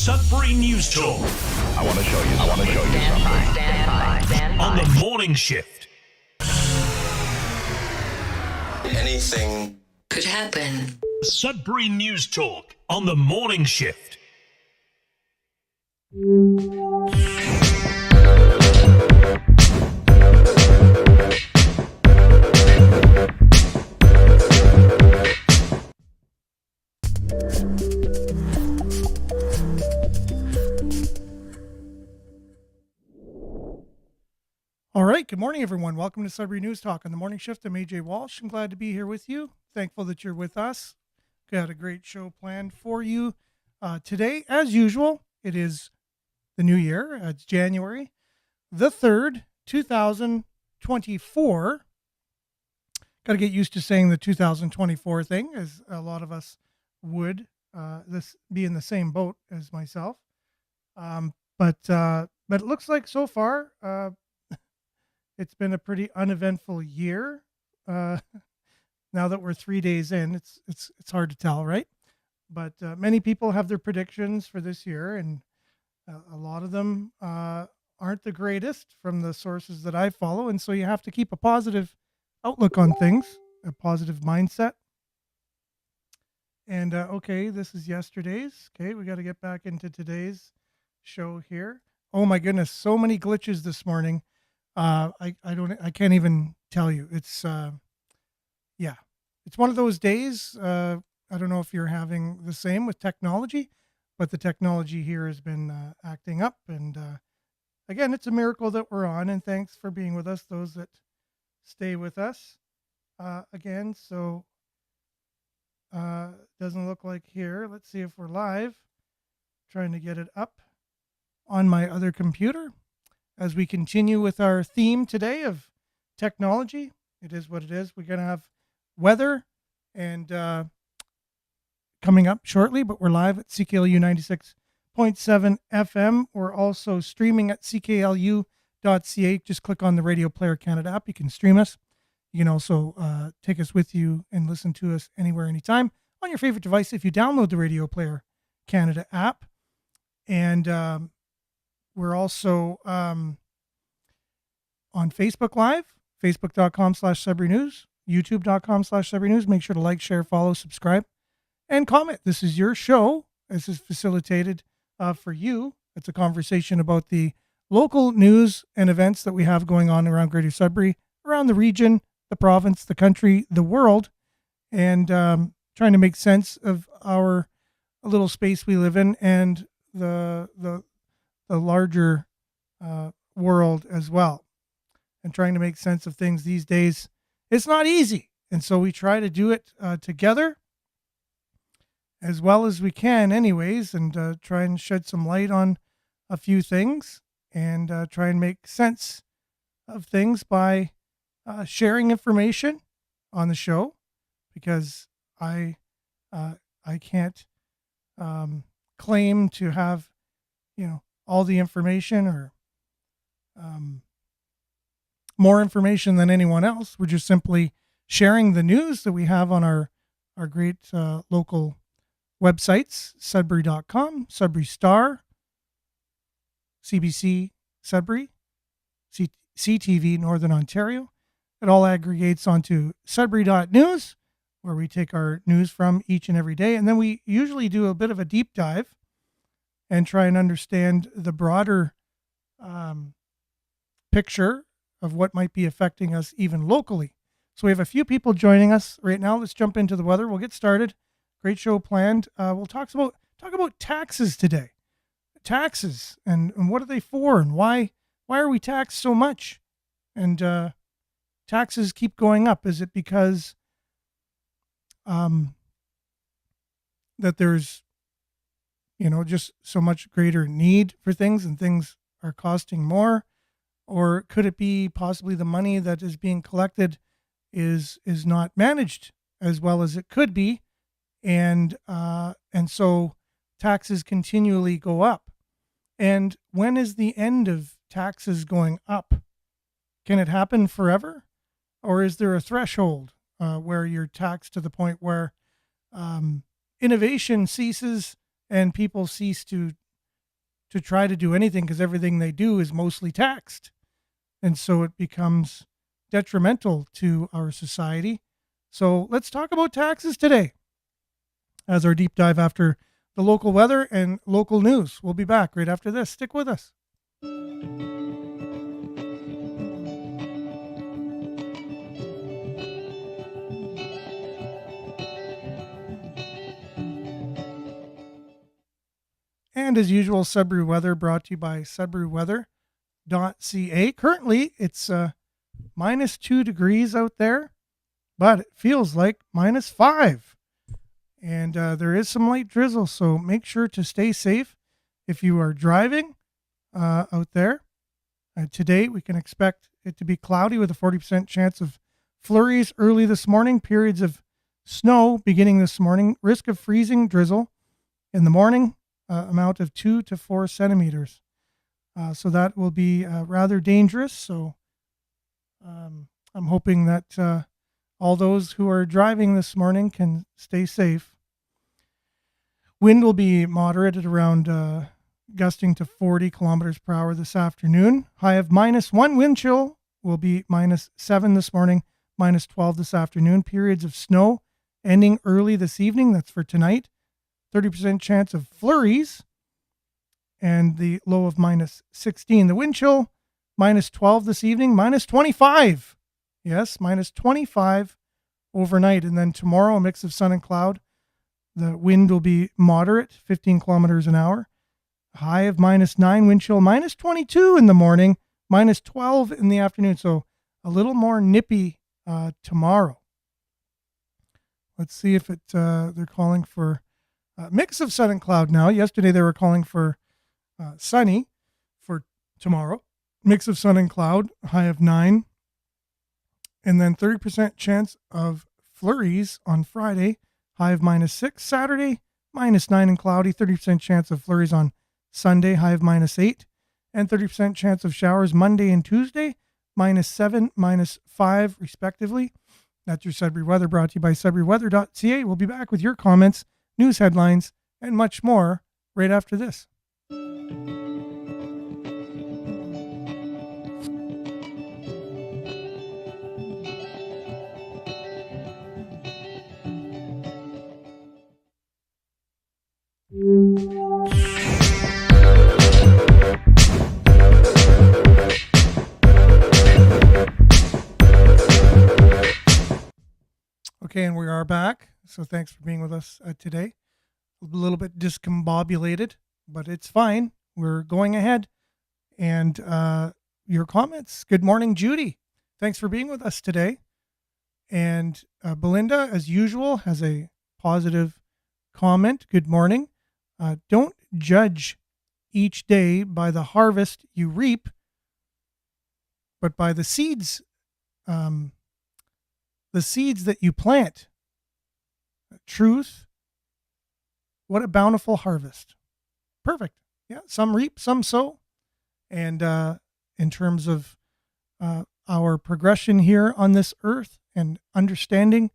Sudbury News Talk. I want to show you something. Stand by. On the morning shift. Anything could happen. Sudbury News Talk on the morning shift. All right. Good morning, everyone. Welcome to Sudbury News Talk on the morning shift. I'm AJ Walsh. I'm glad to be here with you. Thankful that you're with us. Got a great show planned for you today. As usual, it is the new year. It's January the 3rd, 2024. Got to get used to saying the 2024 thing, as a lot of us would. This be in the same boat as myself. But it looks like so far, it's been a pretty uneventful year. Now that we're 3 days in, it's hard to tell, right? But many people have their predictions for this year, and a lot of them aren't the greatest from the sources that I follow. And so you have to keep a positive outlook on things, a positive mindset. And okay, this is yesterday's. Okay, we got to get back into today's show here. Oh my goodness, so many glitches this morning. I can't even tell you. It's it's one of those days. I don't know if you're having the same with technology, but the technology here has been acting up. And again, it's a miracle that we're on. And thanks for being with us, those that stay with us again. So doesn't look like here. Let's see if we're live. Trying to get it up on my other computer. As we continue with our theme today of technology, it is what it is. We're going to have weather and coming up shortly, but we're live at CKLU 96.7 FM. We're also streaming at cklu.ca. Just click on the Radio Player Canada app. You can stream us. You can also take us with you and listen to us anywhere, anytime on your favorite device if you download the Radio Player Canada app. And we're also on Facebook Live, facebook.com/Sudbury News, youtube.com/Sudbury News. Make sure to like, share, follow, subscribe, and comment. This is your show. This is facilitated for you. It's a conversation about the local news and events that we have going on around Greater Sudbury, around the region, the province, the country, the world, and trying to make sense of our little space we live in and the larger world as well, and trying to make sense of things these days. It's not easy. And so we try to do it together as well as we can anyways, and try and shed some light on a few things and try and make sense of things by sharing information on the show, because I can't claim to have, all the information or more information than anyone else. We're just simply sharing the news that we have on our great local websites, Sudbury.com, Sudbury Star, CBC Sudbury, CTV Northern Ontario. It all aggregates onto Sudbury.news, where we take our news from each and every day. And then we usually do a bit of a deep dive and try and understand the broader picture of what might be affecting us even locally. So we have a few people joining us right now. Let's jump into the weather. We'll get started. Great show planned. We'll talk about taxes today. Taxes and what are they for, and why are we taxed so much? And taxes keep going up. Is it because that there's just so much greater need for things and things are costing more? Or could it be possibly the money that is being collected is not managed as well as it could be? And so taxes continually go up. And when is the end of taxes going up? Can it happen forever? Or is there a threshold where you're taxed to the point where innovation ceases and people cease to to try to do anything because everything they do is mostly taxed. And so it becomes detrimental to our society. So let's talk about taxes today as our deep dive after the local weather and local news. We'll be back right after this. Stick with us. And as usual, Sudbury weather brought to you by sudburyweather.ca. Currently, it's -2 degrees out there, but it feels like -5. And there is some light drizzle, so make sure to stay safe if you are driving out there. Today, we can expect it to be cloudy with a 40% chance of flurries early this morning, periods of snow beginning this morning, risk of freezing drizzle in the morning, amount of 2 to 4 centimeters. So that will be rather dangerous. So I'm hoping that all those who are driving this morning can stay safe. Wind will be moderate at around gusting to 40 kilometers per hour this afternoon. High of -1. Wind chill will be -7 this morning, -12 this afternoon. Periods of snow ending early this evening. That's for tonight. 30% chance of flurries and the low of -16. The wind chill, -12 this evening, -25. Yes, -25 overnight. And then tomorrow, a mix of sun and cloud. The wind will be moderate, 15 kilometers an hour. High of -9, wind chill, -22 in the morning, -12 in the afternoon. So a little more nippy tomorrow. Let's see if they're calling for mix of sun and cloud now. Yesterday they were calling for sunny for tomorrow. Mix of sun and cloud, high of 9. And then 30% chance of flurries on Friday, high of -6. Saturday, -9 and cloudy. 30% chance of flurries on Sunday, high of -8. And 30% chance of showers Monday and Tuesday, -7, -5 respectively. That's your Sudbury weather brought to you by sudburyweather.ca. We'll be back with your comments, news headlines, and much more right after this. Okay, and we are back. So thanks for being with us today. A little bit discombobulated, but it's fine. We're going ahead. And your comments. Good morning, Judy. Thanks for being with us today. And Belinda, as usual, has a positive comment. Good morning. Don't judge each day by the harvest you reap, but by the seeds that you plant. Truth. What a bountiful harvest. Perfect. Yeah, some reap, some sow. And in terms of our progression here on this earth and understanding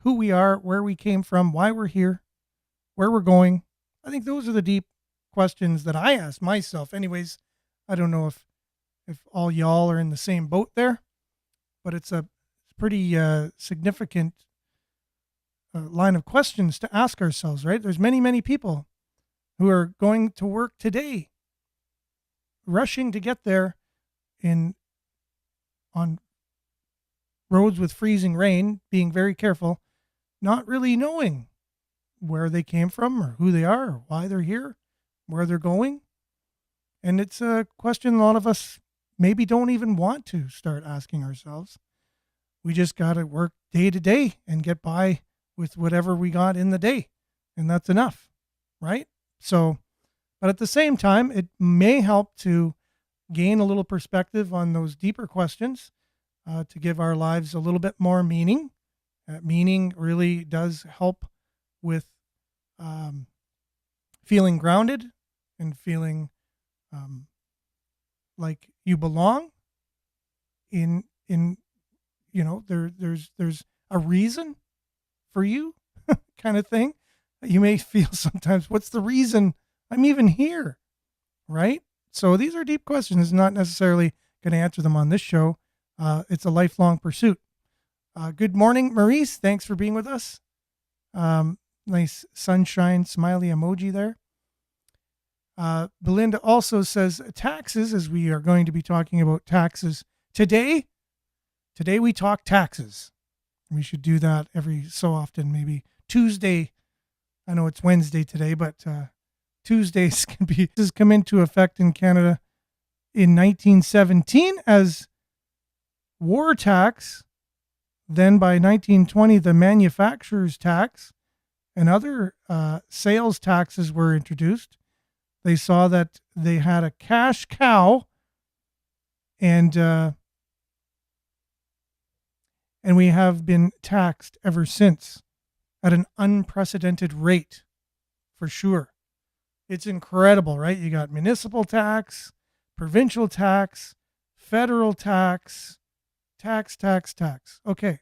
who we are, where we came from, why we're here, where we're going, I think those are the deep questions that I ask myself. Anyways, I don't know if all y'all are in the same boat there, but it's a pretty significant line of questions to ask ourselves, right? There's many, many people who are going to work today, rushing to get there on roads with freezing rain, being very careful, not really knowing where they came from or who they are or why they're here, where they're going. And it's a question a lot of us maybe don't even want to start asking ourselves. We just got to work day to day and get by with whatever we got in the day. And that's enough, right? So, but at the same time, it may help to gain a little perspective on those deeper questions to give our lives a little bit more meaning. Meaning really does help with feeling grounded and feeling like you belong in there's a reason for you kind of thing. You may feel sometimes, what's the reason I'm even here? right? So these are deep questions. Not necessarily going to answer them on this show. It's a lifelong pursuit. Good morning, Maurice. Thanks for being with us. Nice sunshine smiley emoji there. Belinda also says taxes, as we are going to be talking about taxes today. Today we talk taxes. We should do that every so often, maybe Tuesday. I know it's Wednesday today, but Tuesdays has come into effect in Canada in 1917 as war tax. Then by 1920, the manufacturer's tax and other sales taxes were introduced. They saw that they had a cash cow, and we have been taxed ever since at an unprecedented rate, for sure. It's incredible, right? You got municipal tax, provincial tax, federal tax, tax. Okay.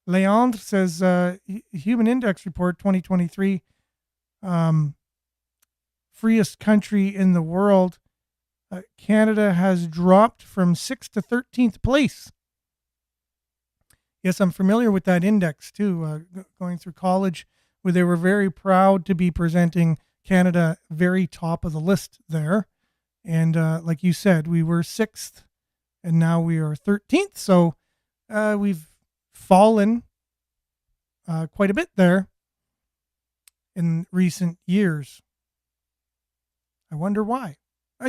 Leandre says, Human Index Report 2023, freest country in the world. Canada has dropped from 6th to 13th place. Yes, I'm familiar with that index too. Going through college, where they were very proud to be presenting Canada very top of the list there. And like you said, we were 6th and now we are 13th. So we've fallen quite a bit there in recent years. I wonder why.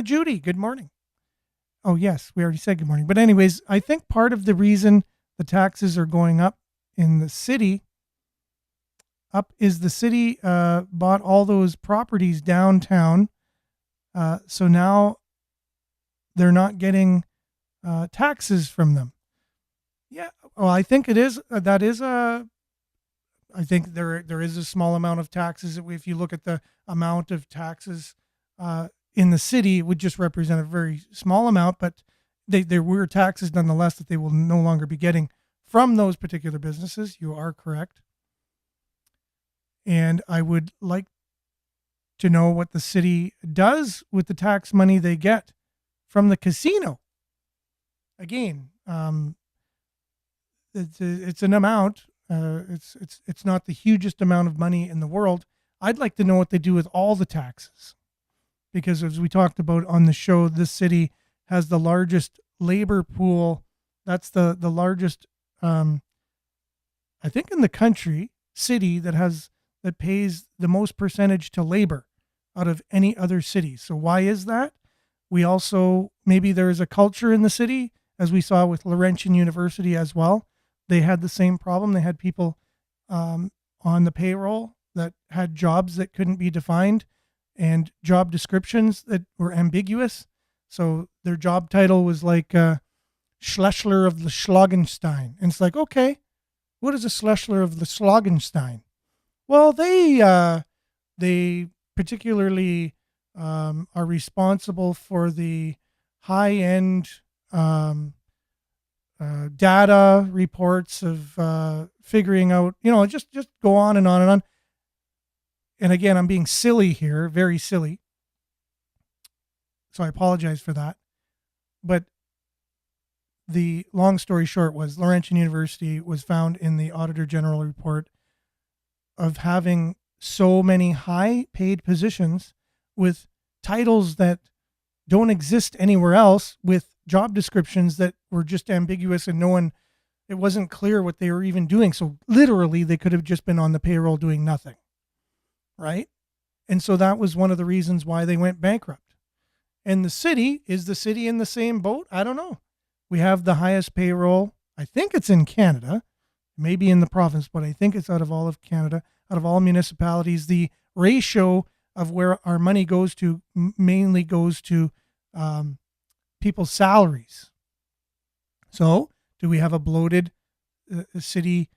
Judy, good morning. Oh, yes, we already said good morning. But anyways, I think part of the reason the taxes are going up in the city is the city bought all those properties downtown. So now they're not getting taxes from them. Yeah, well, I think it is. I think there is a small amount of taxes. If you look at the amount of taxes in the city, it would just represent a very small amount, but there were taxes nonetheless that they will no longer be getting from those particular businesses. You are correct. And I would like to know what the city does with the tax money they get from the casino. Again, it's an amount. It's not the hugest amount of money in the world. I'd like to know what they do with all the taxes, because as we talked about on the show, this city has the largest labor pool. That's the largest, I think, in the country, city that pays the most percentage to labor out of any other city. So why is that? We also, maybe there is a culture in the city, as we saw with Laurentian University as well. They had the same problem. They had people on the payroll that had jobs that couldn't be defined and job descriptions that were ambiguous. So their job title was like Schlesler of the Schlagenstein. And it's like, okay, what is a Schlesler of the Schlagenstein? Well, they particularly are responsible for the high-end data reports of figuring out, just go on and on and on. And again, I'm being silly here, very silly. So I apologize for that. But the long story short was Laurentian University was found in the Auditor General report of having so many high paid positions with titles that don't exist anywhere else, with job descriptions that were just ambiguous and it wasn't clear what they were even doing. So literally they could have just been on the payroll doing nothing. Right. And so that was one of the reasons why they went bankrupt. And is the city in the same boat? I don't know. We have the highest payroll. I think it's in Canada, maybe in the province, but I think it's out of all of Canada, out of all municipalities. The ratio of where our money goes to mainly goes to people's salaries. So do we have a bloated city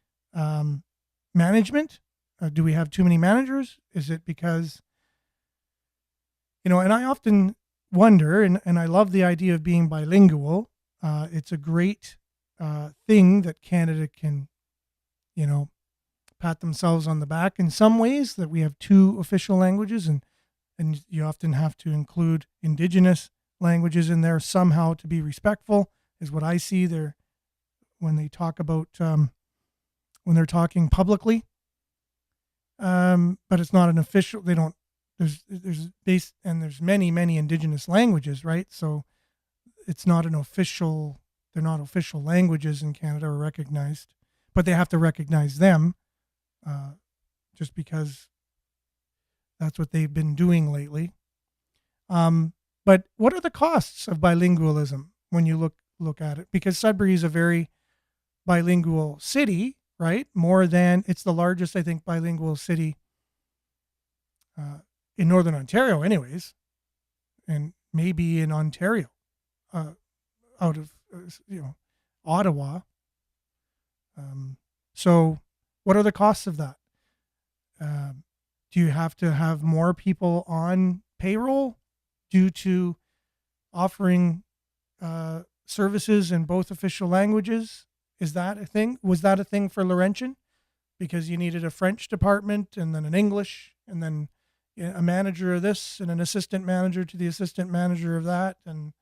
management? Do we have too many managers? Is it because, and I often wonder, and I love the idea of being bilingual. It's a great thing that Canada can, pat themselves on the back in some ways, that we have two official languages, and and you often have to include Indigenous languages in there somehow to be respectful, is what I see there when they talk about when they're talking publicly. But it's not an official. They don't. There's many Indigenous languages, right? So it's not an official. They're not official languages in Canada or recognized, but they have to recognize them, just because that's what they've been doing lately. But what are the costs of bilingualism when you look at it? Because Sudbury is a very bilingual city, right? It's the largest, I think, bilingual city in Northern Ontario, anyways, and maybe in Ontario, out of Ottawa. So, what are the costs of that? Do you have to have more people on payroll due to offering services in both official languages? Is that a thing? Was that a thing for Laurentian? Because you needed a French department and then an English and then a manager of this and an assistant manager to the assistant manager of that. And,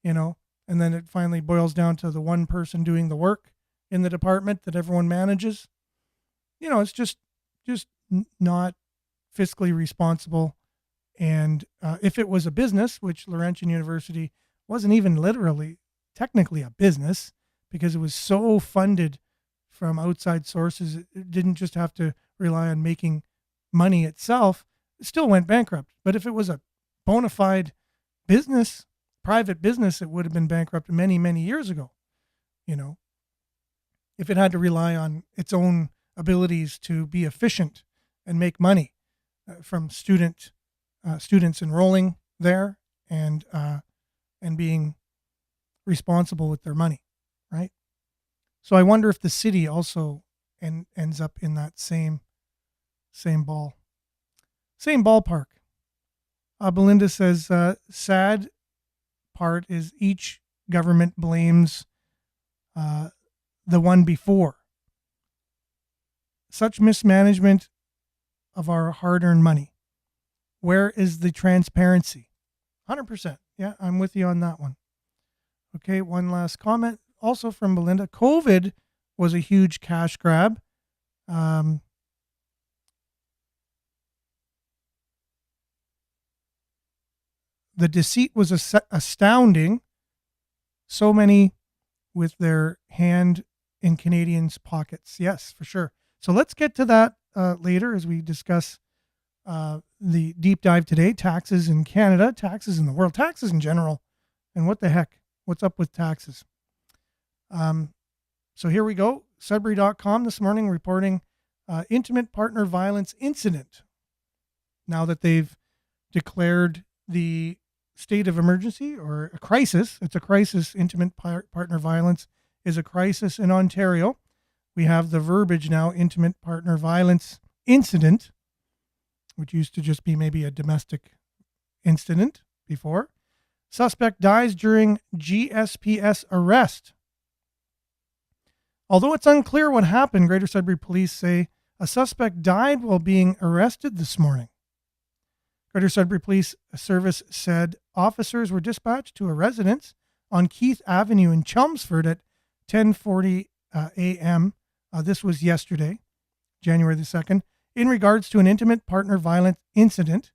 and then it finally boils down to the one person doing the work in the department that everyone manages. It's just not fiscally responsible. And if it was a business, which Laurentian University wasn't even literally technically a business, because it was so funded from outside sources, it didn't just have to rely on making money itself. It still went bankrupt. But if it was a bona fide business, private business, it would have been bankrupt many years ago. If it had to rely on its own abilities to be efficient and make money from students enrolling there and being responsible with their money, right? So I wonder if the city also ends up in that same ballpark. Belinda says, sad part is each government blames the one before. Such mismanagement of our hard-earned money. Where is the transparency? 100%. Yeah, I'm with you on that one. Okay, one last comment, also from Belinda. COVID was a huge cash grab. The deceit was astounding. So many with their hand in Canadians' pockets. Yes, for sure. So let's get to that later as we discuss the deep dive today. Taxes in Canada, taxes in the world, taxes in general. And what the heck? What's up with taxes? So here we go. Sudbury.com this morning reporting intimate partner violence incident. Now that they've declared the state of emergency or a crisis, it's a crisis. Intimate partner violence is a crisis in Ontario. We have the verbiage now, intimate partner violence incident, which used to just be maybe a domestic incident before. Suspect dies during GSPS arrest. Although it's unclear what happened, Greater Sudbury Police say a suspect died while being arrested this morning. Greater Sudbury Police Service said officers were dispatched to a residence on Keith Avenue in Chelmsford at 10:40 a.m. This was yesterday, January the 2nd. In regards to an intimate partner violence incident,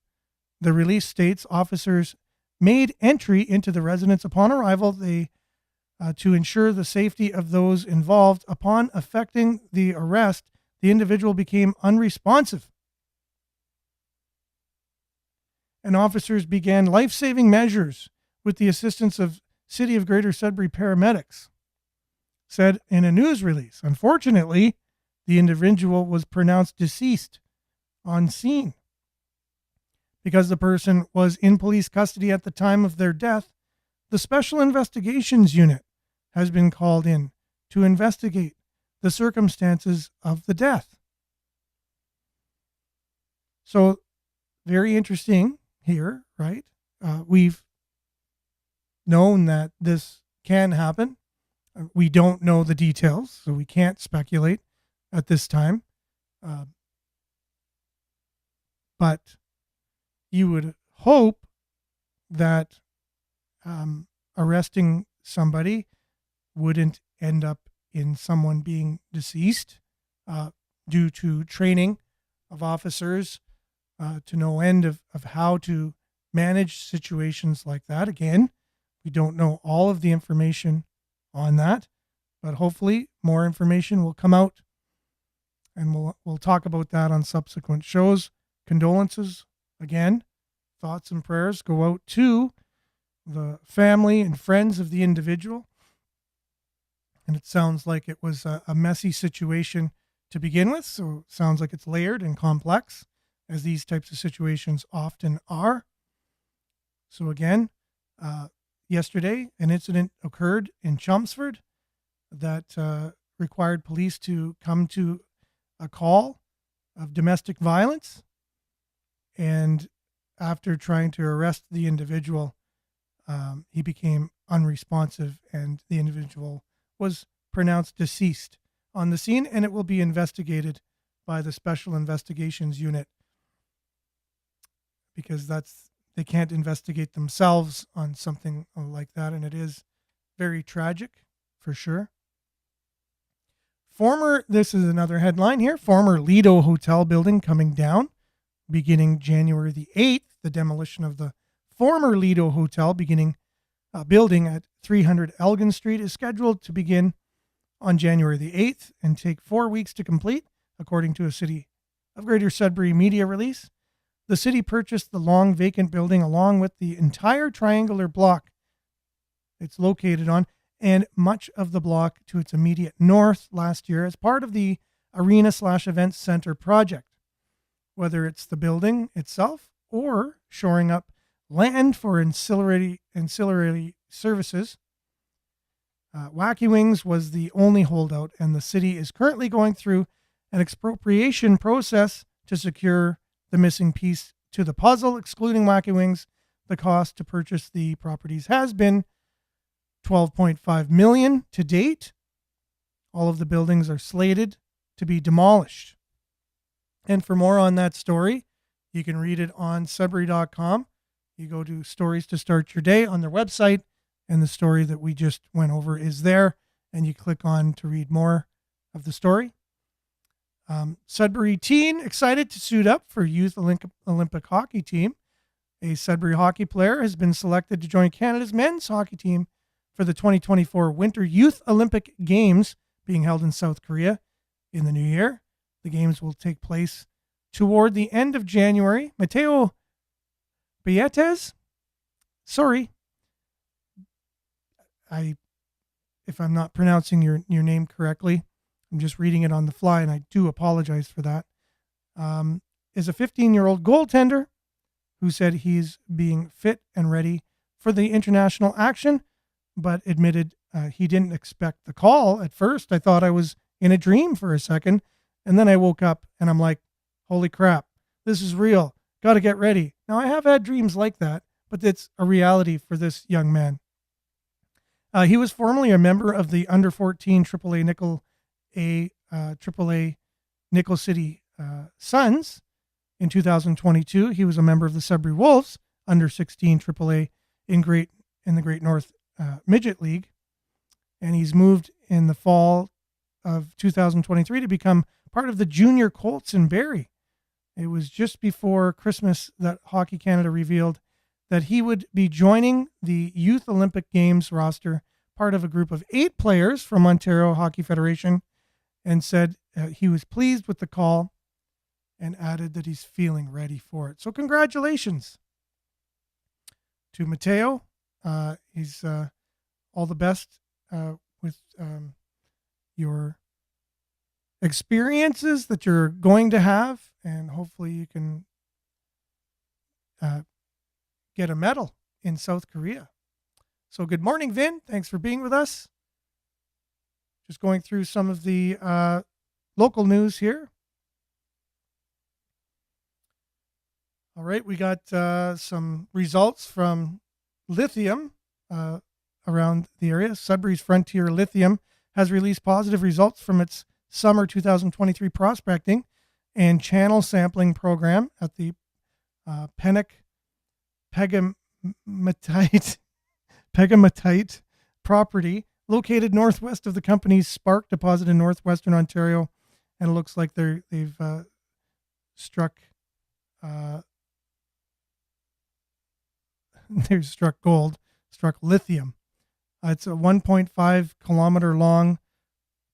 the release states officers made entry into the residence upon arrival. To ensure the safety of those involved. Upon effecting the arrest, the individual became unresponsive, and officers began life-saving measures with the assistance of City of Greater Sudbury paramedics, said in a news release. Unfortunately, the individual was pronounced deceased on scene. Because the person was in police custody at the time of their death, the Special Investigations Unit has been called in to investigate the circumstances of the death. So, very interesting here, right? We've known that this can happen. We don't know the details, so we can't speculate at this time. But you would hope that arresting somebody wouldn't end up in someone being deceased due to training of officers to no end of how to manage situations like that. Again, we don't know all of the information on that, but hopefully more information will come out, and we'll talk about that on subsequent shows. Condolences again, thoughts and prayers go out to the family and friends of the individual. And it sounds like it was a messy situation to begin with, so it sounds like it's layered and complex, as these types of situations often are. So again, yesterday, an incident occurred in Chelmsford that required police to come to a call of domestic violence. And after trying to arrest the individual, he became unresponsive, and the individual was pronounced deceased on the scene, and it will be investigated by the Special Investigations Unit, because they can't investigate themselves on something like that, and it is very tragic for sure. This is another headline here, former Lido Hotel building coming down beginning January the 8th. The demolition of the former Lido Hotel building at 300 Elgin Street is scheduled to begin on January the 8th and take 4 weeks to complete, according to a City of Greater Sudbury media release. The city purchased the long vacant building along with the entire triangular block it's located on and much of the block to its immediate north last year as part of the Arena/Events Center project. Whether it's the building itself or shoring up land for ancillary services, Wacky Wings was the only holdout, and the city is currently going through an expropriation process to secure the missing piece to the puzzle. Excluding Wacky Wings, the cost to purchase the properties has been $12.5 million to date. All of the buildings are slated to be demolished. And for more on that story, you can read it on Sudbury.com. You go to Stories to Start Your Day on their website, and the story that we just went over is there, and you click on to read more of the story. Sudbury teen excited to suit up for Youth Olympic hockey team. A Sudbury hockey player has been selected to join Canada's men's hockey team for the 2024 Winter Youth Olympic Games being held in South Korea in the new year. The games will take place toward the end of January. Mateo Bietes, if I'm not pronouncing your name correctly, I'm just reading it on the fly, and I do apologize for that, is a 15-year-old goaltender who said he's being fit and ready for the international action, but admitted he didn't expect the call at first. I thought I was in a dream for a second, and then I woke up and I'm like, holy crap, this is real. Got to get ready. Now, I have had dreams like that, but it's a reality for this young man. He was formerly a member of the under-14 AAA Nickel City Suns. In 2022, he was a member of the Sudbury Wolves under-16 AAA in the Great North Midget League, and he's moved in the fall of 2023 to become part of the Junior Colts in Barrie. It was just before Christmas that Hockey Canada revealed that he would be joining the Youth Olympic Games roster, part of a group of 8 players from Ontario Hockey Federation, and said he was pleased with the call and added that he's feeling ready for it. So congratulations to Mateo. He's all the best with your experiences that you're going to have, and hopefully you can get a medal in South Korea. So good morning, Vin. Thanks for being with us. Just going through some of the local news here. All right, we got some results from lithium around the area. Sudbury's Frontier Lithium has released positive results from its summer 2023 prospecting and channel sampling program at the Pennock pegamatite pegamatite property located northwest of the company's Spark deposit in northwestern Ontario, and it looks like they've struck they've struck gold, struck lithium. It's a 1.5 kilometer long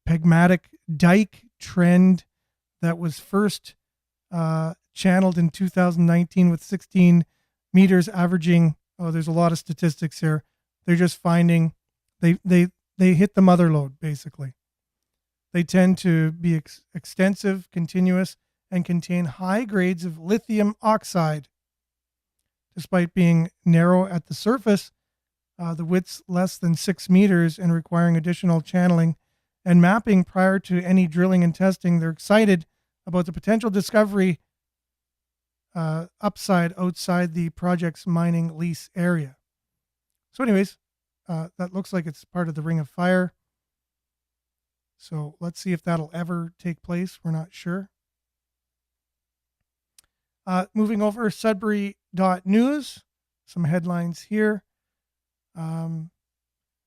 pegmatic dike trend that was first channeled in 2019 with 16 meters averaging. Oh, there's a lot of statistics here. They're just finding they hit the mother lode, basically. They tend to be extensive, continuous, and contain high grades of lithium oxide. Despite being narrow at the surface, the width's less than 6 meters and requiring additional channeling and mapping prior to any drilling and testing, they're excited about the potential discovery upside outside the project's mining lease area. So anyways, that looks like it's part of the Ring of Fire. So let's see if that'll ever take place. We're not sure. Moving over, Sudbury.news. Some headlines here.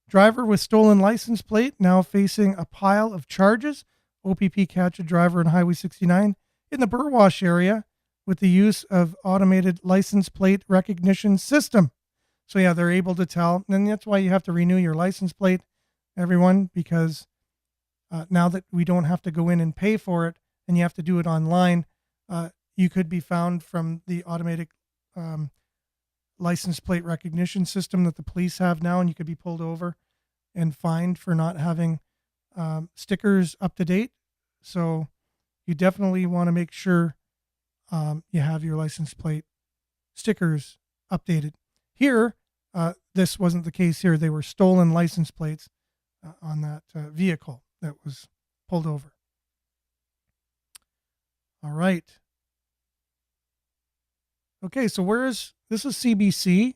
Driver with stolen license plate now facing a pile of charges. OPP catch a driver on Highway 69 in the Burwash area with the use of automated license plate recognition system. So yeah, they're able to tell, and that's why you have to renew your license plate, everyone, because now that we don't have to go in and pay for it, and you have to do it online, you could be found from the automatic license plate recognition system that the police have now, and you could be pulled over and fined for not having stickers up to date. So you definitely want to make sure you have your license plate stickers updated. Here, this wasn't the case here. They were stolen license plates on that vehicle that was pulled over. All right. Okay, so this is CBC.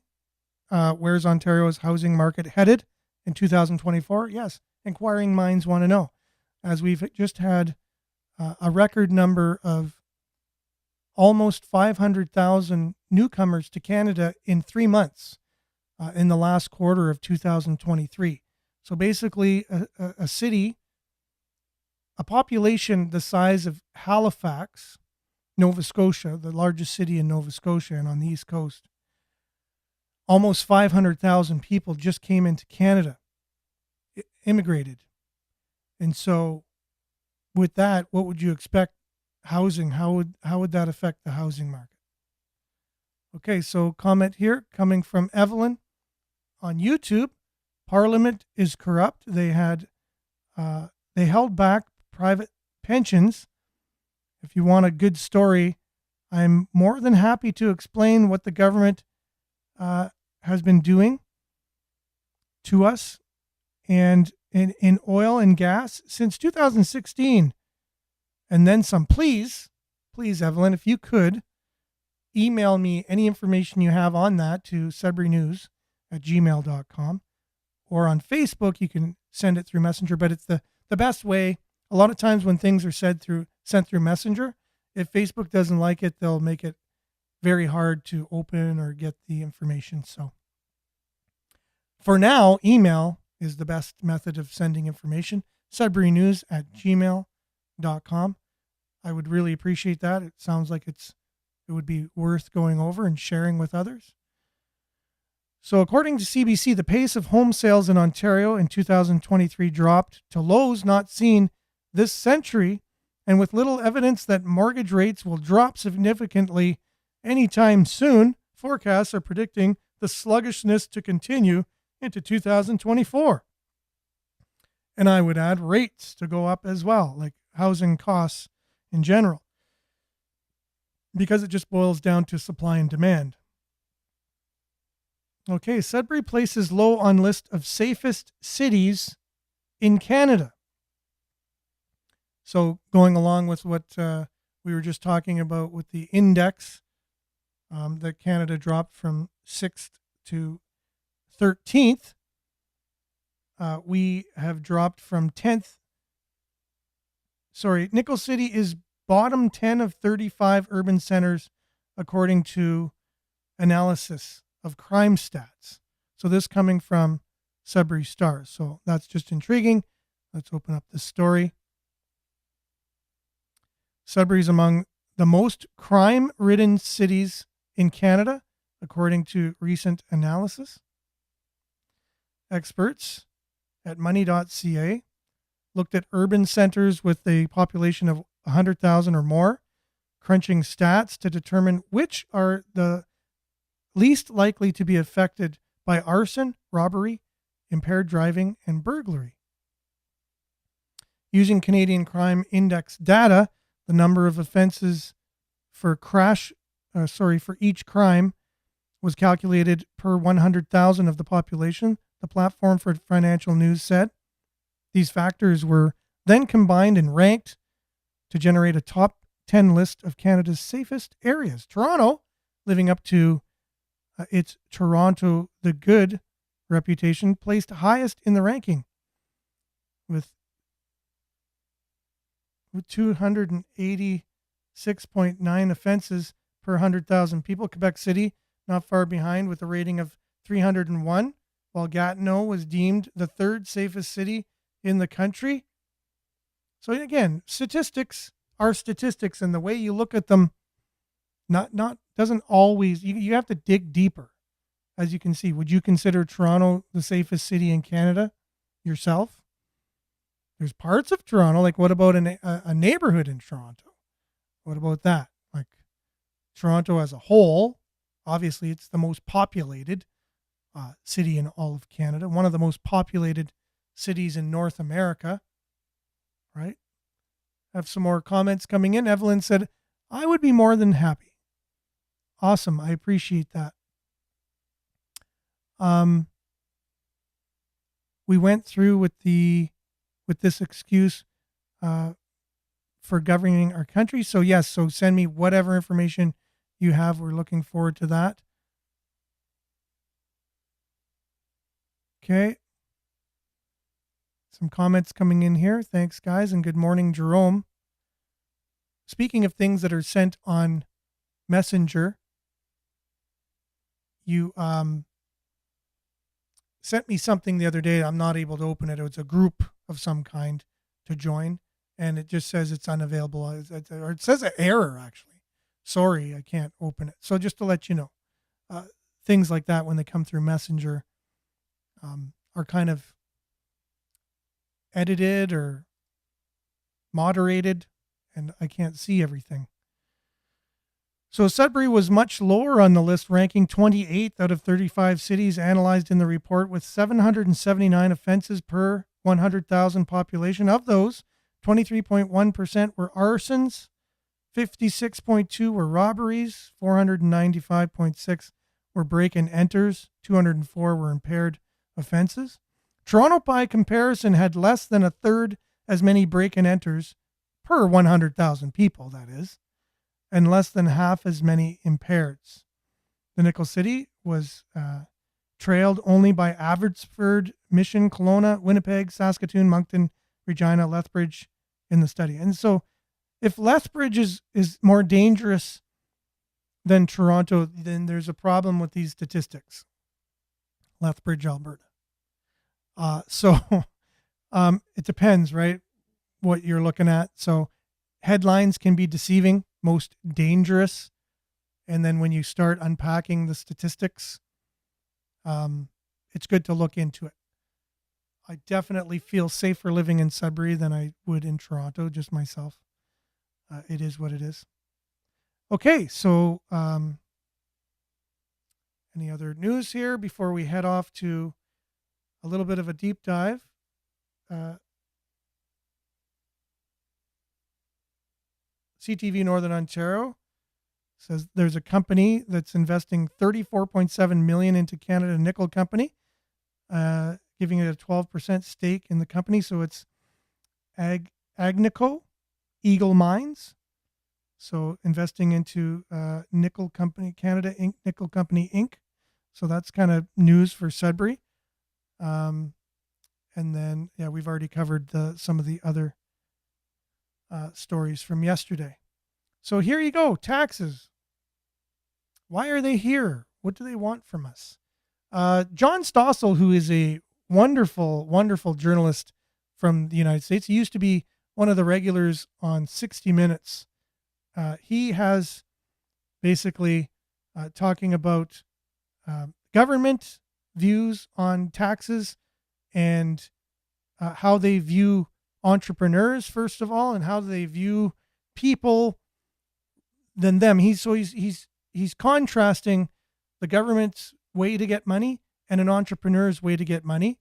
Where's Ontario's housing market headed in 2024? Yes, inquiring minds want to know. As we've just had a record number of almost 500,000 newcomers to Canada in 3 months in the last quarter of 2023. So basically a city, a population the size of Halifax, Nova Scotia, the largest city in Nova Scotia and on the East Coast, almost 500,000 people just came into Canada, immigrated. And so with that, what would you expect? Housing, how would that affect the housing market? Okay, so comment here coming from Evelyn on YouTube. Parliament is corrupt. They held back private pensions. If you want a good story, I'm more than happy to explain what the government has been doing to us and in oil and gas since 2016. And then some. Please, Evelyn, if you could email me any information you have on that to sudburynews@gmail.com, or on Facebook, you can send it through Messenger, but it's the best way. A lot of times when things are sent through Messenger, if Facebook doesn't like it, they'll make it very hard to open or get the information. So for now, email is the best method of sending information. sudburynews@gmail.com. I would really appreciate that. It sounds like it would be worth going over and sharing with others. So according to CBC, the pace of home sales in Ontario in 2023 dropped to lows not seen this century, and with little evidence that mortgage rates will drop significantly anytime soon, forecasts are predicting the sluggishness to continue into 2024. And I would add rates to go up as well, like housing costs in general, because it just boils down to supply and demand. Okay, Sudbury places low on list of safest cities in Canada. So going along with what we were just talking about with the index, that Canada dropped from 6th to 13th, we have dropped from 10th. Sorry, Nickel City is bottom 10 of 35 urban centers, according to analysis of crime stats. So this coming from Sudbury Star. So that's just intriguing. Let's open up this story. Sudbury is among the most crime-ridden cities in Canada, according to recent analysis. Experts at money.ca looked at urban centers with a population of 100,000 or more, crunching stats to determine which are the least likely to be affected by arson, robbery, impaired driving, and burglary. Using Canadian Crime Index data, the number of offenses for each crime was calculated per 100,000 of the population, the platform for financial news said. These factors were then combined and ranked to generate a top 10 list of Canada's safest areas. Toronto, living up to its Toronto the Good reputation, placed highest in the ranking with 286.9 offenses per 100,000 people. Quebec City, not far behind with a rating of 301, while Gatineau was deemed the third safest city in the country. So again, statistics are statistics, and the way you look at them not doesn't always, you have to dig deeper. As you can see, would you consider Toronto the safest city in Canada yourself? There's parts of Toronto, like what about a neighborhood in Toronto? What about that? Like Toronto as a whole, obviously it's the most populated city in all of Canada, one of the most populated cities in North America, right? Have some more comments coming in. Evelyn said, I would be more than happy. Awesome. I appreciate that. We went through with this excuse for governing our country. So yes, so send me whatever information you have. We're looking forward to that. Okay. Some comments coming in here. Thanks, guys, and good morning, Jerome. Speaking of things that are sent on Messenger, you sent me something the other day. I'm not able to open it. It was a group of some kind to join, and it just says it's unavailable, or it says an error, actually. Sorry, I can't open it. So just to let you know, things like that when they come through Messenger are kind of edited or moderated, and I can't see everything. So Sudbury was much lower on the list, ranking 28th out of 35 cities analyzed in the report, with 779 offenses per 100,000 population. Of those, 23.1% were arsons, 56.2 were robberies, 495.6 were break and enters, 204 were impaired offenses. Toronto, by comparison, had less than a third as many break and enters per 100,000 people, that is, and less than half as many impaireds. The Nickel City was trailed only by Abbotsford, Mission, Kelowna, Winnipeg, Saskatoon, Moncton, Regina, Lethbridge in the study. And so if Lethbridge is more dangerous than Toronto, then there's a problem with these statistics. Lethbridge, Alberta. It depends, right, what you're looking at. So headlines can be deceiving, most dangerous. And then when you start unpacking the statistics, it's good to look into it. I definitely feel safer living in Sudbury than I would in Toronto, just myself. It is what it is. Okay, so any other news here before we head off to a little bit of a deep dive? CTV Northern Ontario says there's a company that's investing $34.7 million into Canada Nickel Company, giving it a 12% stake in the company. So it's Agnico Eagle Mines. So investing into Nickel Company Canada Inc. Nickel Company Inc. So that's kind of news for Sudbury. And then, yeah, we've already covered some of the other stories from yesterday. So here you go. Taxes. Why are they here? What do they want from us? John Stossel, who is a wonderful, wonderful journalist from the United States, he used to be one of the regulars on 60 Minutes. He has basically talking about government views on taxes and how they view entrepreneurs, first of all, and how they view people than them. He's contrasting the government's way to get money and an entrepreneur's way to get money,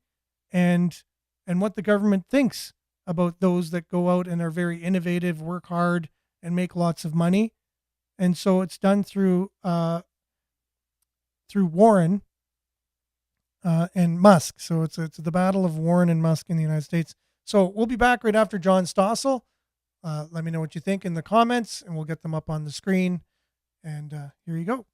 and what the government thinks about those that go out and are very innovative, work hard, and make lots of money. And so it's done through Warren and Musk. So it's the battle of Warren and Musk in the United States. So we'll be back right after John Stossel. Let me know what you think in the comments, and we'll get them up on the screen. And here you go.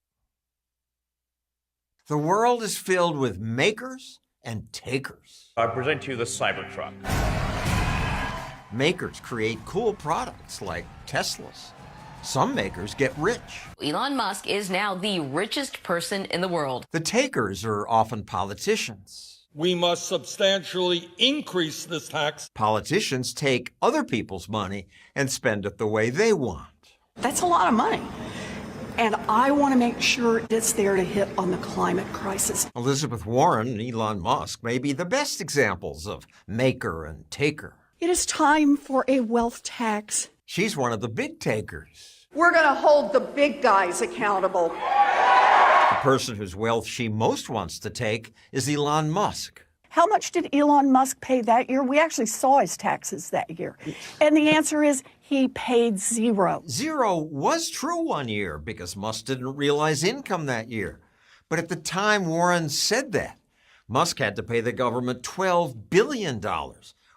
The world is filled with makers and takers. I present to you the Cybertruck. Makers create cool products like Teslas. Some makers get rich. Elon Musk is now the richest person in the world. The takers are often politicians. We must substantially increase this tax. Politicians take other people's money and spend it the way they want. That's a lot of money. And I want to make sure it's there to hit on the climate crisis. Elizabeth Warren and Elon Musk may be the best examples of maker and taker. It is time for a wealth tax. She's one of the big takers. We're going to hold the big guys accountable. The person whose wealth she most wants to take is Elon Musk. How much did Elon Musk pay that year? We actually saw his taxes that year. And the answer is he paid zero. Zero was true one year because Musk didn't realize income that year. But at the time Warren said that, Musk had to pay the government $12 billion,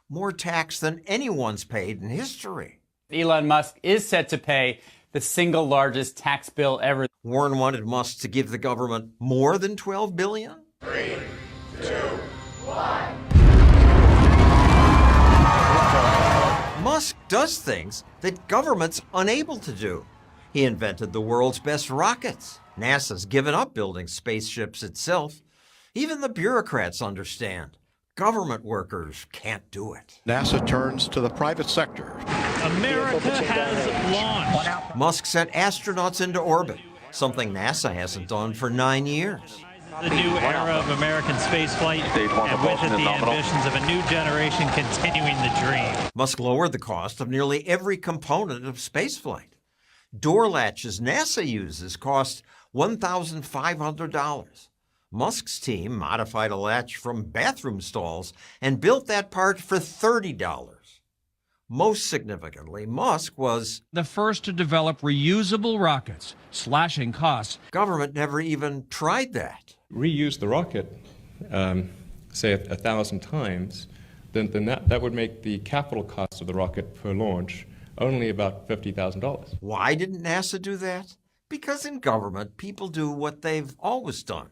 more tax than anyone's paid in history. Elon Musk is set to pay the single largest tax bill ever. Warren wanted Musk to give the government more than $12 billion? 3, 2, 1. Musk does things that government's unable to do. He invented the world's best rockets. NASA's given up building spaceships itself. Even the bureaucrats understand. Government workers can't do it. NASA turns to the private sector. America has launched. Musk sent astronauts into orbit, something NASA hasn't done for 9 years. The new era of American spaceflight, and with it the ambitions of a new generation continuing the dream. Musk lowered the cost of nearly every component of spaceflight. Door latches NASA uses cost $1,500. Musk's team modified a latch from bathroom stalls and built that part for $30. Most significantly, Musk was the first to develop reusable rockets, slashing costs. Government never even tried that. Reuse the rocket, say 1,000 times, then that would make the capital cost of the rocket per launch only about $50,000. Why didn't NASA do that? Because in government, people do what they've always done.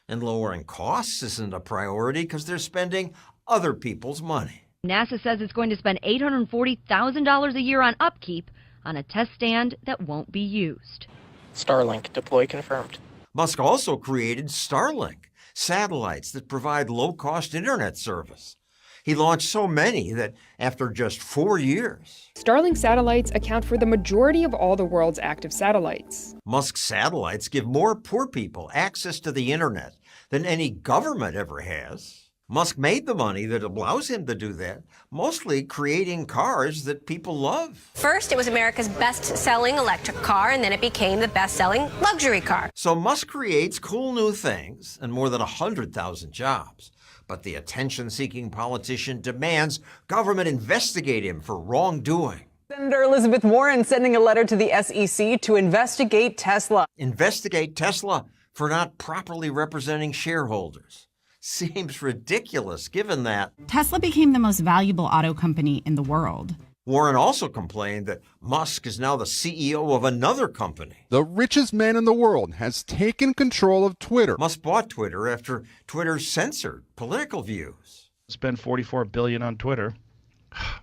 And lowering costs isn't a priority because they're spending other people's money. NASA says it's going to spend $840,000 a year on upkeep on a test stand that won't be used. Starlink, deploy confirmed. Musk also created Starlink, satellites that provide low-cost internet service. He launched so many that after just 4 years... Starlink satellites account for the majority of all the world's active satellites. Musk's satellites give more poor people access to the internet than any government ever has. Musk made the money that allows him to do that, mostly creating cars that people love. First, it was America's best-selling electric car, and then it became the best-selling luxury car. So Musk creates cool new things and more than 100,000 jobs. But the attention-seeking politician demands government investigate him for wrongdoing. Senator Elizabeth Warren sending a letter to the SEC to investigate Tesla. Investigate Tesla for not properly representing shareholders. Seems ridiculous given that Tesla became the most valuable auto company in the world. Warren also complained that Musk is now the CEO of another company. The richest man in the world has taken control of Twitter. Musk bought Twitter after Twitter censored political views. Spend $44 billion on Twitter.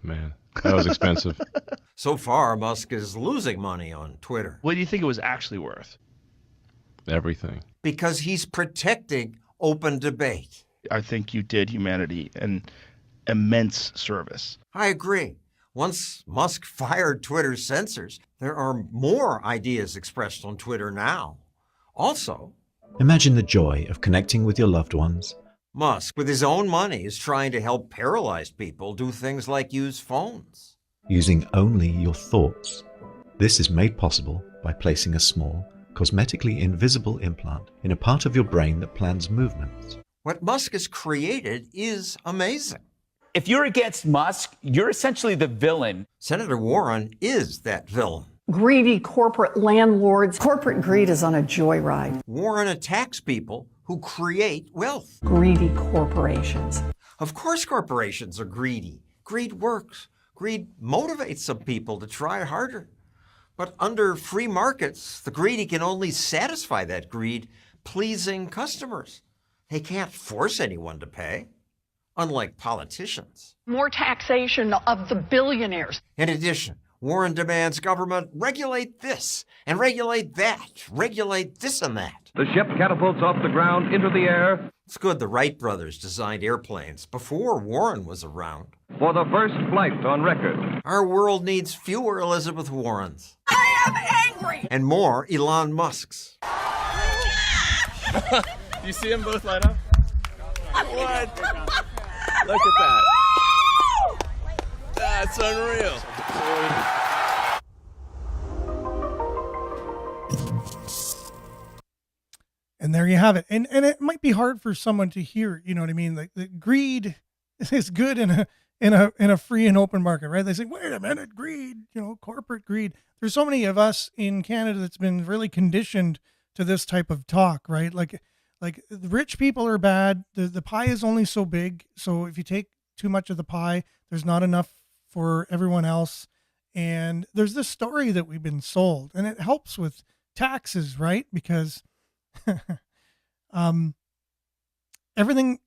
Man, that was expensive. So far, Musk is losing money on Twitter. What do you think it was actually worth? Everything. Because he's protecting open debate. I think you did humanity an immense service. I agree. Once Musk fired Twitter's censors, there are more ideas expressed on Twitter now. Also, imagine the joy of connecting with your loved ones. Musk, with his own money, is trying to help paralyzed people do things like use phones. Using only your thoughts. This is made possible by placing a small, cosmetically invisible implant in a part of your brain that plans movements. What Musk has created is amazing. If you're against Musk, you're essentially the villain. Senator Warren is that villain. Greedy corporate landlords. Corporate greed is on a joyride. Warren attacks people who create wealth. Greedy corporations. Of course corporations are greedy. Greed works. Greed motivates some people to try harder. But under free markets, the greedy can only satisfy that greed, pleasing customers. They can't force anyone to pay, unlike politicians. More taxation of the billionaires. In addition, Warren demands government regulate this and regulate that, regulate this and that. The ship catapults off the ground into the air. It's good the Wright brothers designed airplanes before Warren was around. For the first flight on record. Our world needs fewer Elizabeth Warrens. I am angry! And more Elon Musks. You see them both light up? What? Look at that. That's unreal. And there you have it. And it might be hard for someone to hear, you know what I mean? Like the greed is good in a free and open market, right? They say, wait a minute, greed, corporate greed. There's so many of us in Canada that's been really conditioned to this type of talk, right? Like the rich people are bad. The pie is only so big. So if you take too much of the pie, there's not enough for everyone else. And there's this story that we've been sold, and it helps with taxes, right? Because everything,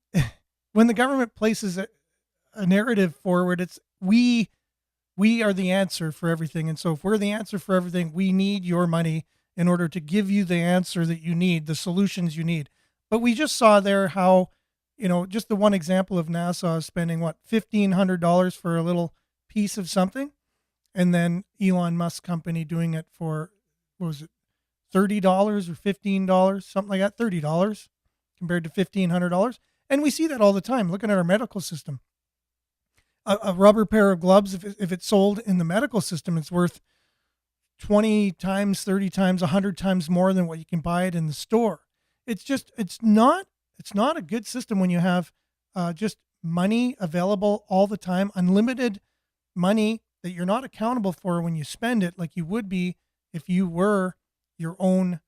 when the government places a narrative forward, it's we are the answer for everything. And so if we're the answer for everything, we need your money in order to give you the answer that you need, the solutions you need. But we just saw there how, just the one example of NASA spending $1,500 for a little piece of something, and then Elon Musk company doing it for, what was it, $30 or $15, something like that, $30 compared to $1,500. And we see that all the time. Looking at our medical system, a rubber pair of gloves, if it's sold in the medical system, it's worth 20 times, 30 times, 100 times more than what you can buy it in the store. It's not a good system when you have just money available all the time, unlimited money that you're not accountable for when you spend it, like you would be if you were your own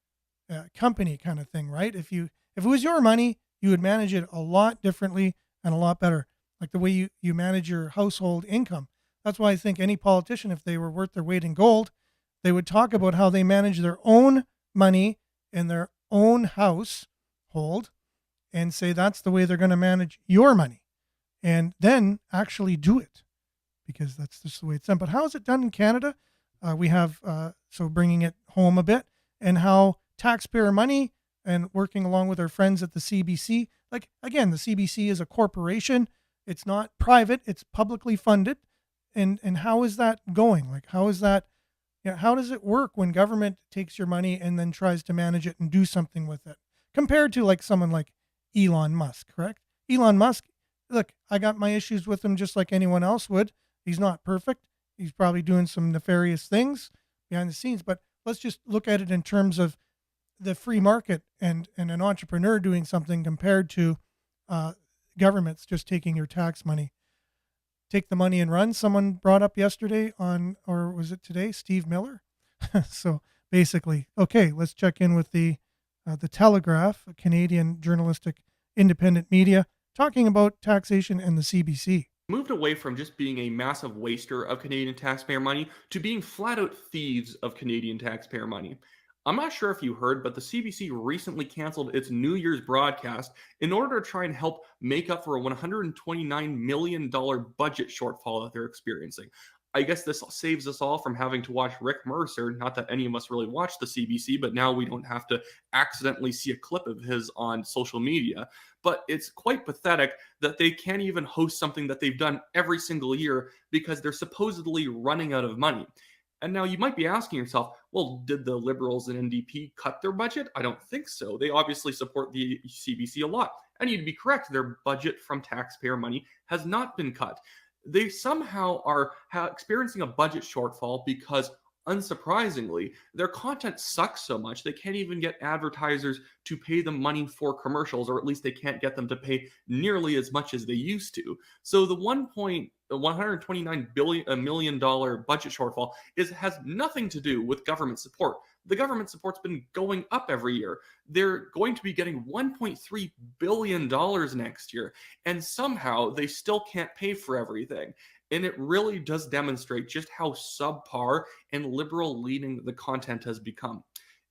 company kind of thing, right? If it was your money, you would manage it a lot differently and a lot better, like the way you manage your household income. That's why I think any politician, if they were worth their weight in gold, they would talk about how they manage their own money in their own household and say that's the way they're going to manage your money, and then actually do it, because that's just the way it's done. But how is it done in Canada? We have, so bringing it home a bit, and how taxpayer money and working along with our friends at the CBC, like, again, the CBC is a corporation. It's not private, it's publicly funded. And how is that going? Like, how is that, how does it work when government takes your money and then tries to manage it and do something with it? Compared to like someone like Elon Musk, correct? Elon Musk, look, I got my issues with him just like anyone else would. He's not perfect. He's probably doing some nefarious things behind the scenes, but let's just look at it in terms of the free market and an entrepreneur doing something compared to governments just taking your tax money. Take the money and run. Someone brought up yesterday or was it today, Steve Miller? So basically, okay, let's check in with the Telegraph, a Canadian journalistic independent media, talking about taxation and the CBC. Moved away from just being a massive waster of Canadian taxpayer money to being flat out thieves of Canadian taxpayer money. I'm not sure if you heard, but the CBC recently canceled its New Year's broadcast in order to try and help make up for a $129 million budget shortfall that they're experiencing. I guess this saves us all from having to watch Rick Mercer. Not that any of us really watch the CBC, but now we don't have to accidentally see a clip of his on social media. But it's quite pathetic that they can't even host something that they've done every single year because they're supposedly running out of money. And now you might be asking yourself, well, did the Liberals and NDP cut their budget? I don't think so. They obviously support the CBC a lot. And you'd be correct, their budget from taxpayer money has not been cut. They somehow are experiencing a budget shortfall because, unsurprisingly, their content sucks so much they can't even get advertisers to pay them money for commercials, or at least they can't get them to pay nearly as much as they used to. So the $129 million budget shortfall has nothing to do with government support. The government support's been going up every year. They're going to be getting $1.3 billion next year, and somehow they still can't pay for everything. And it really does demonstrate just how subpar and liberal leaning the content has become.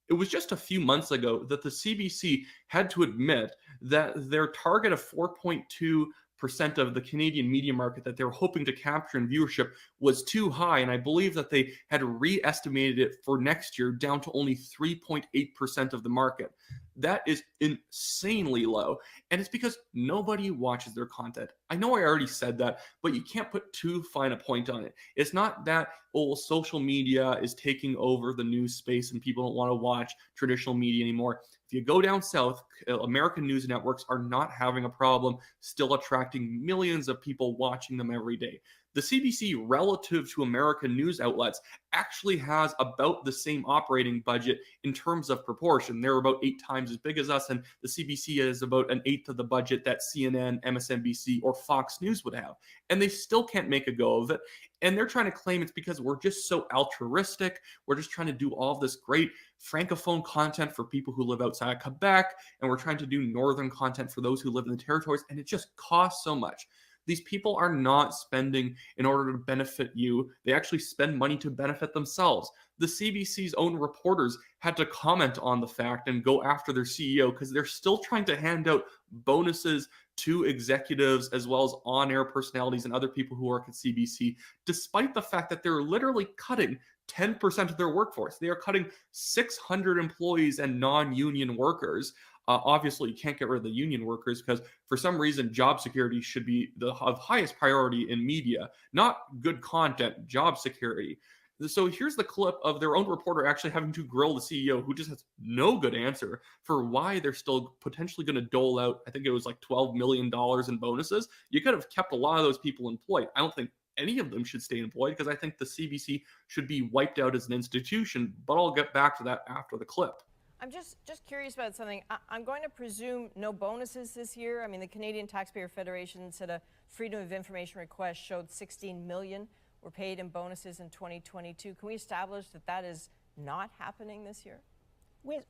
It was just a few months ago that the CBC had to admit that their target of 4.2% of the Canadian media market that they were hoping to capture in viewership was too high, and I believe that they had re-estimated it for next year down to only 3.8% of the market. That is insanely low, and it's because nobody watches their content. I know I already said that, but you can't put too fine a point on it. It's not that, social media is taking over the news space and people don't want to watch traditional media anymore. If you go down south, American news networks are not having a problem still attracting millions of people watching them every day. The CBC, relative to American news outlets, actually has about the same operating budget in terms of proportion. They're about 8 times as big as us, and the CBC is about an eighth of the budget that CNN, MSNBC, or Fox News would have. And they still can't make a go of it. And they're trying to claim it's because we're just so altruistic. We're just trying to do all this great francophone content for people who live outside of Quebec, and we're trying to do northern content for those who live in the territories, and it just costs so much. These people are not spending in order to benefit you. They actually spend money to benefit themselves. The CBC's own reporters had to comment on the fact and go after their CEO because they're still trying to hand out bonuses to executives as well as on-air personalities and other people who work at CBC, despite the fact that they're literally cutting 10% of their workforce. They are cutting 600 employees and non-union workers. Obviously, you can't get rid of the union workers because for some reason, job security should be of highest priority in media, not good content, job security. So here's the clip of their own reporter actually having to grill the CEO, who just has no good answer for why they're still potentially going to dole out, I think it was like $12 million in bonuses. You could have kept a lot of those people employed. I don't think any of them should stay employed because I think the CBC should be wiped out as an institution, but I'll get back to that after the clip. I'm just curious about something. I'm going to presume no bonuses this year. I mean, the Canadian Taxpayer Federation said a Freedom of Information request showed $16 million were paid in bonuses in 2022. Can we establish that that is not happening this year?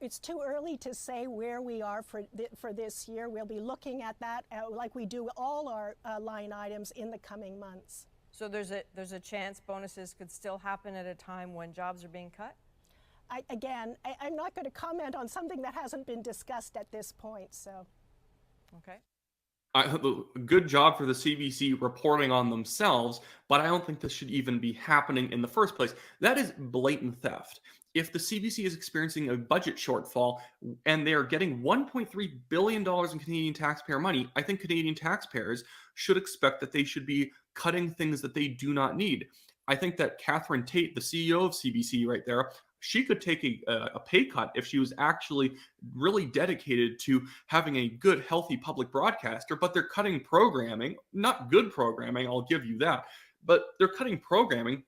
It's too early to say where we are for this year. We'll be looking at that like we do all our line items in the coming months. So there's a chance bonuses could still happen at a time when jobs are being cut? I'm not going to comment on something that hasn't been discussed at this point. So, okay. Good job for the CBC reporting on themselves, but I don't think this should even be happening in the first place. That is blatant theft. If the CBC is experiencing a budget shortfall and they are getting $1.3 billion in Canadian taxpayer money, I think Canadian taxpayers should expect that they should be cutting things that they do not need. I think that Catherine Tate, the CEO of CBC right there, she could take a pay cut if she was actually really dedicated to having a good, healthy public broadcaster, but they're cutting programming, not good programming, I'll give you that, but they're cutting programming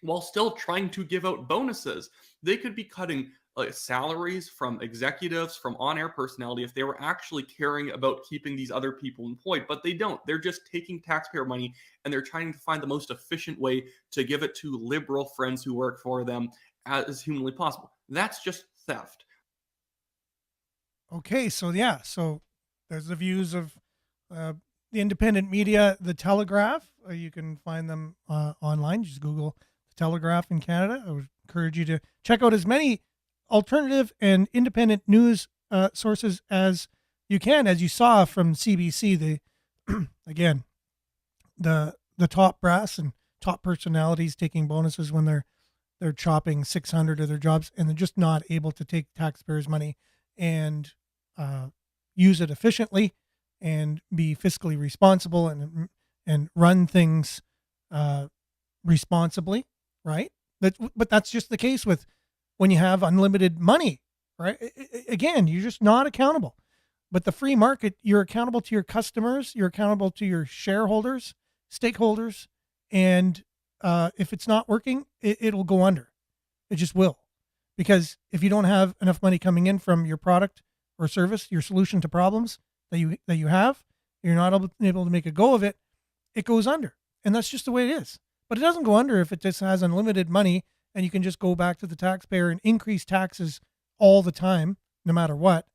while still trying to give out bonuses. They could be cutting salaries from executives, from on-air personality, if they were actually caring about keeping these other people employed, but they don't. They're just taking taxpayer money and they're trying to find the most efficient way to give it to liberal friends who work for them as humanly possible. That's just theft. Okay, so there's the views of the independent media, The Telegraph. You can find them online. Just Google The Telegraph in Canada. I would encourage you to check out as many alternative and independent news sources as you can. As you saw from CBC, again, the top brass and top personalities taking bonuses when they're chopping 600 of their jobs, and they're just not able to take taxpayers' money and use it efficiently and be fiscally responsible and run things responsibly, right? But that's just the case with when you have unlimited money, right? Again, you're just not accountable. But the free market, you're accountable to your customers, you're accountable to your shareholders, stakeholders, and if it's not working, it'll go under. It just will. Because if you don't have enough money coming in from your product or service, your solution to problems that you have, you're not able to make a go of it, it goes under. And that's just the way it is. But it doesn't go under if it just has unlimited money and you can just go back to the taxpayer and increase taxes all the time, no matter what.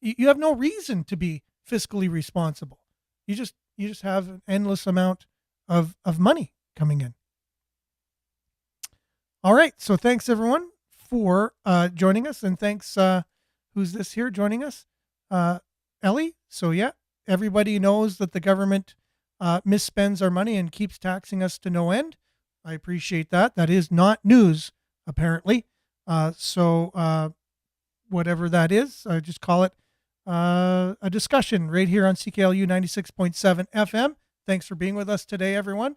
You have no reason to be fiscally responsible. You just have an endless amount of money coming in. All right. So thanks everyone for joining us, and thanks who's this here joining us? Ellie. So yeah, everybody knows that the government misspends our money and keeps taxing us to no end. I appreciate that. That is not news, apparently. So whatever that is, I just call it a discussion right here on CKLU 96.7 FM. Thanks for being with us today, everyone.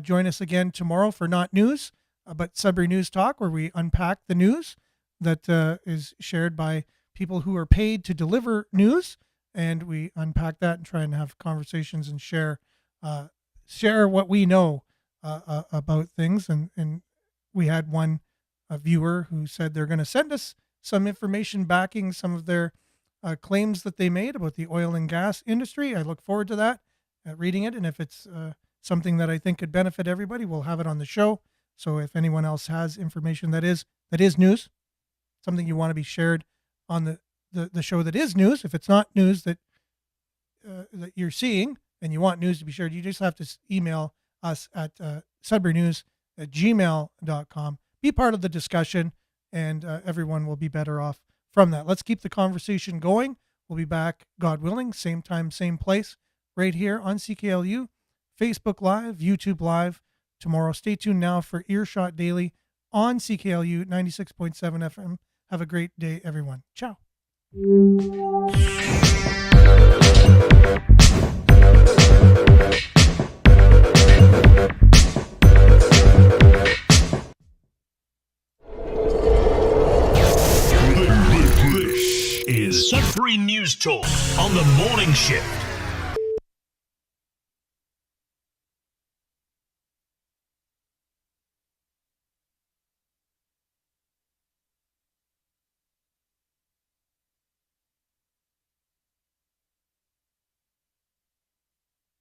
Join us again tomorrow for Not News, but Sudbury News Talk, where we unpack the news that is shared by people who are paid to deliver news. And we unpack that and try and have conversations and share what we know about things. And we had one viewer who said they're going to send us some information backing some of their claims that they made about the oil and gas industry. I look forward to that, reading it. And if it's something that I think could benefit everybody, we'll have it on the show. So if anyone else has information that is news, something you want to be shared on the show that is news, if it's not news that you're seeing and you want news to be shared, you just have to email us at sudburynews@gmail.com. Be part of the discussion, and everyone will be better off from that. Let's keep the conversation going. We'll be back, God willing, same time, same place, right here on CKLU, Facebook Live, YouTube Live tomorrow. Stay tuned now for Earshot Daily on CKLU 96.7 FM. Have a great day, everyone. Ciao.